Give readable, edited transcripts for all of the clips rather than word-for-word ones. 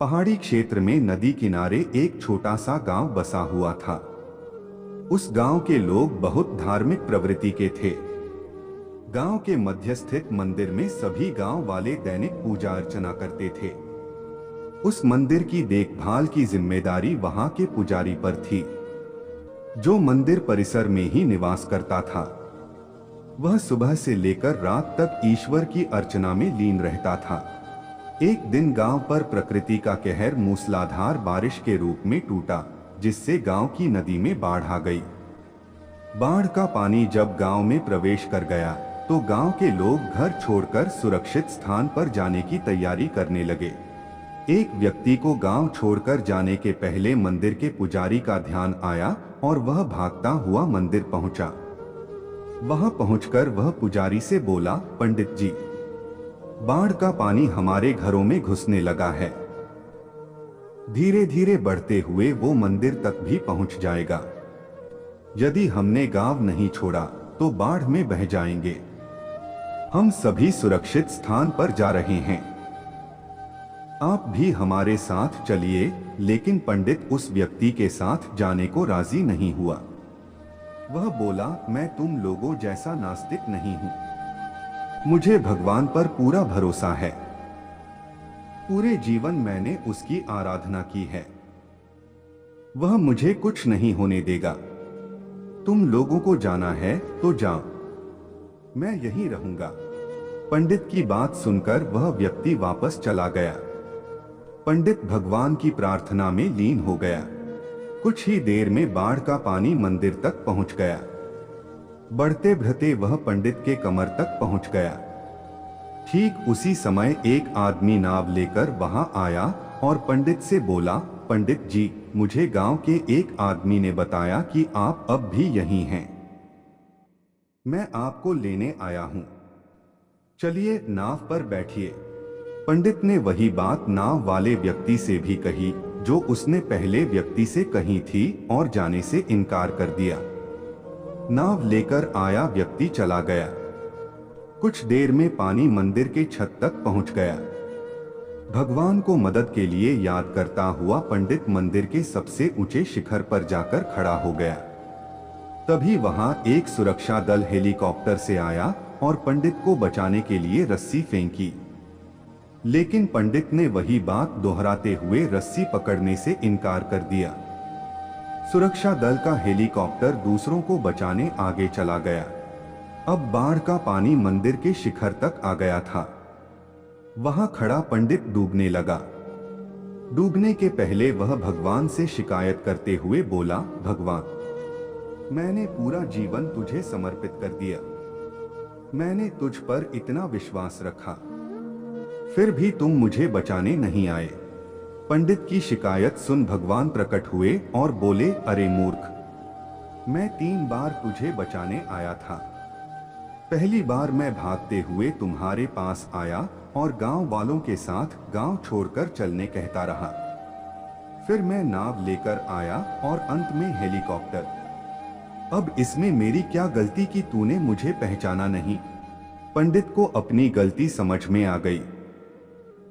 पहाड़ी क्षेत्र में नदी किनारे एक छोटा सा गांव बसा हुआ था। उस गांव के लोग बहुत धार्मिक प्रवृत्ति के थे। गांव के मध्य स्थित मंदिर में सभी गांव वाले दैनिक पूजा अर्चना करते थे। उस मंदिर की देखभाल की जिम्मेदारी वहां के पुजारी पर थी, जो मंदिर परिसर में ही निवास करता था। वह सुबह से लेकर रात तक ईश्वर की अर्चना में लीन रहता था। एक दिन गांव पर प्रकृति का कहर मूसलाधार बारिश के रूप में टूटा, जिससे गांव की नदी में बाढ़ आ गई। बाढ़ का पानी जब गांव में प्रवेश कर गया तो गांव के लोग घर छोड़कर सुरक्षित स्थान पर जाने की तैयारी करने लगे। एक व्यक्ति को गांव छोड़कर जाने के पहले मंदिर के पुजारी का ध्यान आया और वह भागता हुआ मंदिर पहुंचा। वहां पहुंचकर वह पुजारी से बोला, पंडित जी, बाढ़ का पानी हमारे घरों में घुसने लगा है। धीरे धीरे बढ़ते हुए वो मंदिर तक भी पहुंच जाएगा। यदि हमने गांव नहीं छोड़ा तो बाढ़ में बह जाएंगे। हम सभी सुरक्षित स्थान पर जा रहे हैं, आप भी हमारे साथ चलिए। लेकिन पंडित उस व्यक्ति के साथ जाने को राजी नहीं हुआ। वह बोला, मैं तुम लोगों जैसा नास्तिक नहीं हूं, मुझे भगवान पर पूरा भरोसा है। पूरे जीवन मैंने उसकी आराधना की है, वह मुझे कुछ नहीं होने देगा। तुम लोगों को जाना है तो जाओ, मैं यहीं रहूंगा। पंडित की बात सुनकर वह व्यक्ति वापस चला गया। पंडित भगवान की प्रार्थना में लीन हो गया। कुछ ही देर में बाढ़ का पानी मंदिर तक पहुंच गया। बढ़ते बढ़ते वह पंडित के कमर तक पहुंच गया। ठीक उसी समय एक आदमी नाव लेकर वहां आया और पंडित से बोला, पंडित जी, मुझे गांव के एक आदमी ने बताया कि आप अब भी यहीं हैं। मैं आपको लेने आया हूं, चलिए नाव पर बैठिए। पंडित ने वही बात नाव वाले व्यक्ति से भी कही जो उसने पहले व्यक्ति से कही थी और जाने से इनकार कर दिया। नाव लेकर आया व्यक्ति चला गया। कुछ देर में पानी मंदिर के छत तक पहुंच गया। भगवान को मदद के लिए याद करता हुआ पंडित मंदिर के सबसे ऊंचे शिखर पर जाकर खड़ा हो गया। तभी वहां एक सुरक्षा दल हेलीकॉप्टर से आया और पंडित को बचाने के लिए रस्सी फेंकी। लेकिन पंडित ने वही बात दोहराते हुए रस्सी पकड़ने से इनकार कर दिया। सुरक्षा दल का हेलीकॉप्टर दूसरों को बचाने आगे चला गया। अब बाढ़ का पानी मंदिर के शिखर तक आ गया था। वहां खड़ा पंडित डूबने लगा। डूबने के पहले वह भगवान से शिकायत करते हुए बोला, भगवान, मैंने पूरा जीवन तुझे समर्पित कर दिया। मैंने तुझ पर इतना विश्वास रखा, फिर भी तुम मुझे बचाने नहीं आए। पंडित की शिकायत सुन भगवान प्रकट हुए और बोले, अरे मूर्ख, मैं 3 बार तुझे बचाने आया था। पहली बार मैं भागते हुए तुम्हारे पास आया और गांव वालों के साथ गांव छोड़कर चलने कहता रहा। फिर मैं नाव लेकर आया और अंत में हेलीकॉप्टर। अब इसमें मेरी क्या गलती कि तूने मुझे पहचाना नहीं। पंडित को अपनी गलती समझ में आ गई,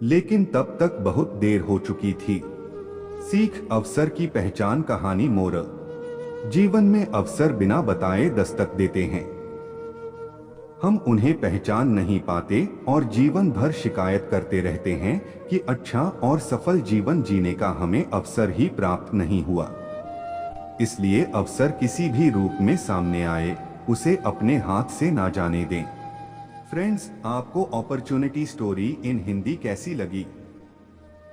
लेकिन तब तक बहुत देर हो चुकी थी। सीख, अवसर की पहचान। कहानी मोरल, जीवन में अवसर बिना बताए दस्तक देते हैं। हम उन्हें पहचान नहीं पाते और जीवन भर शिकायत करते रहते हैं कि अच्छा और सफल जीवन जीने का हमें अवसर ही प्राप्त नहीं हुआ। इसलिए अवसर किसी भी रूप में सामने आए, उसे अपने हाथ से ना जाने दें। फ्रेंड्स, आपको अपॉर्चुनिटी स्टोरी इन हिंदी कैसी लगी?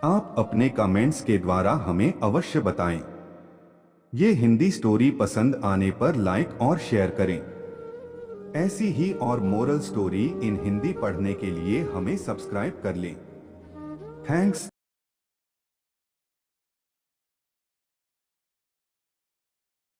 आप अपने कमेंट्स के द्वारा हमें अवश्य बताएं। ये हिंदी स्टोरी पसंद आने पर लाइक और शेयर करें। ऐसी ही और मोरल स्टोरी इन हिंदी पढ़ने के लिए हमें सब्सक्राइब कर लें। थैंक्स।